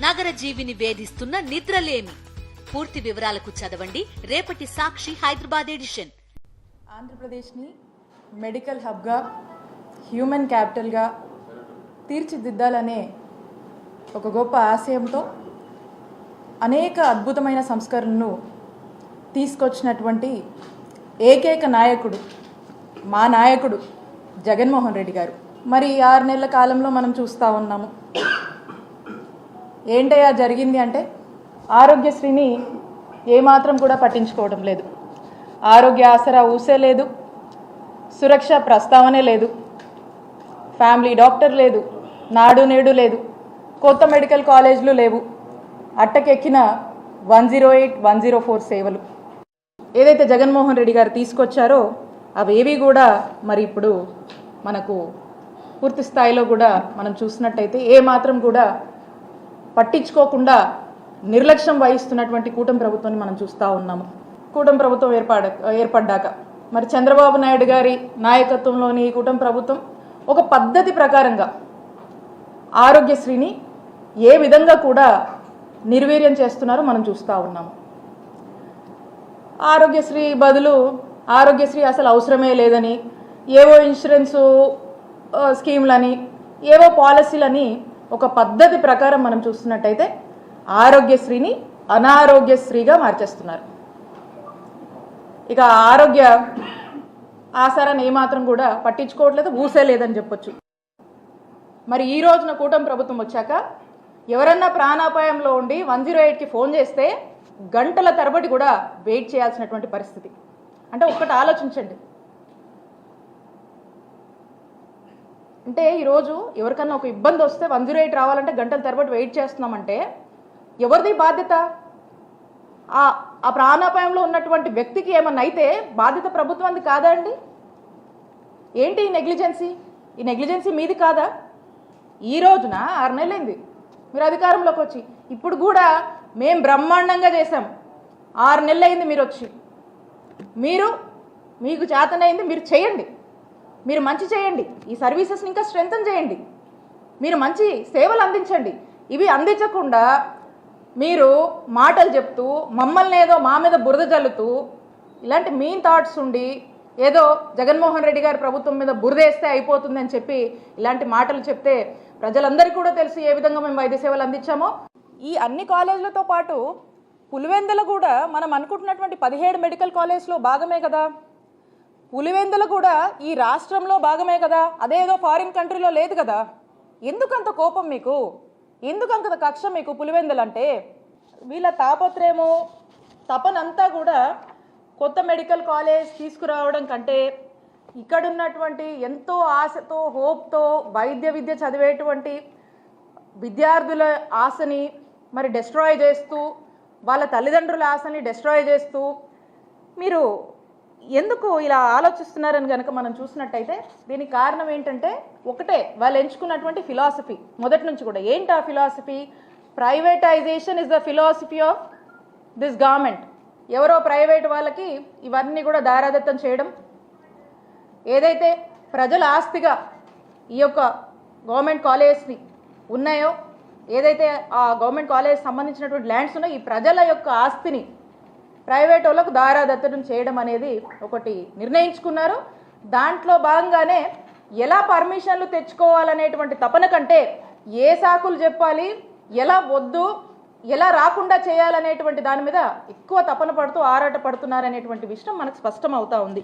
నగర జీవిని వేధిస్తున్న నిద్రలేమి. పూర్తి వివరాలకు చదవండి రేపటి సాక్షి హైదరాబాద్ ఎడిషన్. ఆంధ్రప్రదేశ్ని మెడికల్ హబ్గా, హ్యూమన్ క్యాపిటల్గా తీర్చిదిద్దాలనే ఒక గొప్ప ఆశయంతో అనేక అద్భుతమైన సంస్కరణను తీసుకొచ్చినటువంటి ఏకైక నాయకుడు మా నాయకుడు జగన్మోహన్ రెడ్డి గారు. మరి 6 నెలల కాలంలో మనం చూస్తూ ఉన్నాము. ఏంటయ్యా జరిగింది అంటే, ఆరోగ్యశ్రీని ఏమాత్రం కూడా పట్టించుకోవడం లేదు. ఆరోగ్య ఆసరా ఊసే లేదు, సురక్ష ప్రస్తావనే లేదు, ఫ్యామిలీ డాక్టర్ లేదు, నాడు నేడు లేదు, కొత్త మెడికల్ కాలేజీలు లేవు, అట్టకెక్కిన 108, 104 సేవలు ఏదైతే జగన్మోహన్ రెడ్డి గారు తీసుకొచ్చారో అవేవి కూడా మరి ఇప్పుడు మనకు పూర్తి స్థాయిలో కూడా మనం చూసినట్టయితే ఏమాత్రం కూడా పట్టించుకోకుండా నిర్లక్ష్యం వహిస్తున్నటువంటి కూటమి ప్రభుత్వాన్ని మనం చూస్తూ ఉన్నాము. కూటమి ప్రభుత్వం ఏర్పడ్డాక మరి చంద్రబాబు నాయుడు గారి నాయకత్వంలోని ఈ కూటమి ప్రభుత్వం ఒక పద్ధతి ప్రకారంగా ఆరోగ్యశ్రీని ఏ విధంగా కూడా నిర్వీర్యం చేస్తున్నారో మనం చూస్తూ ఉన్నాము. ఆరోగ్యశ్రీ బదులు ఆరోగ్యశ్రీ అసలు అవసరమే లేదని, ఏవో ఇన్సూరెన్సు స్కీమ్లని, ఏవో పాలసీలని ఒక పద్ధతి ప్రకారం మనం చూస్తున్నట్టయితే ఆరోగ్యశ్రీని అనారోగ్యశ్రీగా మార్చేస్తున్నారు. ఇక ఆరోగ్య ఆసరాన్ని ఏమాత్రం కూడా పట్టించుకోవట్లేదు, ఊసే లేదని చెప్పొచ్చు. మరి ఈ రోజున కూటమి ప్రభుత్వం వచ్చాక ఎవరన్నా ప్రాణాపాయంలో ఉండి 108కి ఫోన్ చేస్తే గంటల తరబడి కూడా వెయిట్ చేయాల్సినటువంటి పరిస్థితి. అంటే ఒక్కటి ఆలోచించండి. అంటే ఈరోజు ఎవరికన్నా ఒక ఇబ్బంది వస్తే 108 రావాలంటే గంటల తరబడి వెయిట్ చేస్తున్నామంటే ఎవరిది బాధ్యత? ఆ ప్రాణాపాయంలో ఉన్నటువంటి వ్యక్తికి ఏమన్నా అయితే బాధ్యత ప్రభుత్వానికి కాదా అండి? ఏంటి ఈ నెగ్లిజెన్సీ? ఈ నెగ్లిజెన్సీ మీది కాదా? ఈ రోజున 6 నెలలైంది మీరు అధికారంలోకి వచ్చి, ఇప్పుడు కూడా మేము బ్రహ్మాండంగా చేశాం. 6 నెలలైంది మీరు వచ్చి, మీకు చేతనైంది మీరు చేయండి, మీరు మంచి చేయండి, ఈ సర్వీసెస్ని ఇంకా స్ట్రెంథన్ చేయండి, మీరు మంచి సేవలు అందించండి. ఇవి అందించకుండా మీరు మాటలు చెప్తూ మమ్మల్ని ఏదో మా మీద బురద జల్లుతూ ఇలాంటి మీన్ థాట్స్ ఉండి ఏదో జగన్మోహన్ రెడ్డి గారి ప్రభుత్వం మీద బురదేస్తే అయిపోతుంది అని చెప్పి ఇలాంటి మాటలు చెప్తే ప్రజలందరికీ కూడా తెలుసు ఏ విధంగా మేము వైద్య సేవలు అందించామో. ఈ అన్ని కాలేజీలతో పాటు పులివెందుల కూడా మనం అనుకుంటున్నటువంటి 17 మెడికల్ కాలేజ్లో భాగమే కదా. పులివెందుల కూడా ఈ రాష్ట్రంలో భాగమే కదా, అదేదో ఫారిన్ కంట్రీలో లేదు కదా. ఎందుకంత కోపం మీకు? ఎందుకంత కక్ష మీకు పులివెందులు అంటే? వీళ్ళ తాపత్రయము తపనంతా కూడా కొత్త మెడికల్ కాలేజ్ తీసుకురావడం కంటే ఇక్కడున్నటువంటి ఎంతో ఆశతో హోప్తో వైద్య విద్య చదివేటువంటి విద్యార్థుల ఆశని మరి డెస్ట్రాయ్ చేస్తూ, వాళ్ళ తల్లిదండ్రుల ఆశని డెస్ట్రాయ్ చేస్తూ మీరు ఎందుకు ఇలా ఆలోచిస్తున్నారని కనుక మనం చూసినట్టయితే దీనికి కారణం ఏంటంటే ఒకటే, వాళ్ళు ఎంచుకున్నటువంటి ఫిలాసఫీ మొదటి నుంచి కూడా. ఏంటి ఆ philosophy? Privatization is the philosophy of this government. ఎవరో ప్రైవేట్ వాళ్ళకి ఇవన్నీ కూడా దారాదత్తం చేయడం, ఏదైతే ప్రజల ఆస్తిగా ఈ యొక్క గవర్నమెంట్ కాలేజ్ని ఉన్నాయో, ఏదైతే ఆ గవర్నమెంట్ కాలేజ్ సంబంధించినటువంటి ల్యాండ్స్ ఉన్నాయో, ఈ ప్రజల యొక్క ఆస్తిని ప్రైవేట్ వాళ్ళకు దారాదత్తడం చేయడం అనేది ఒకటి నిర్ణయించుకున్నారు. దాంట్లో భాగంగానే ఎలా పర్మిషన్లు తెచ్చుకోవాలనేటువంటి తపన కంటే ఏ సాకులు చెప్పాలి, ఎలా వద్దు, ఎలా రాకుండా చేయాలనేటువంటి దాని మీద ఎక్కువ తపన పడుతూ ఆరాట పడుతున్నారనేటువంటి విషయం మనకు స్పష్టం అవుతా ఉంది.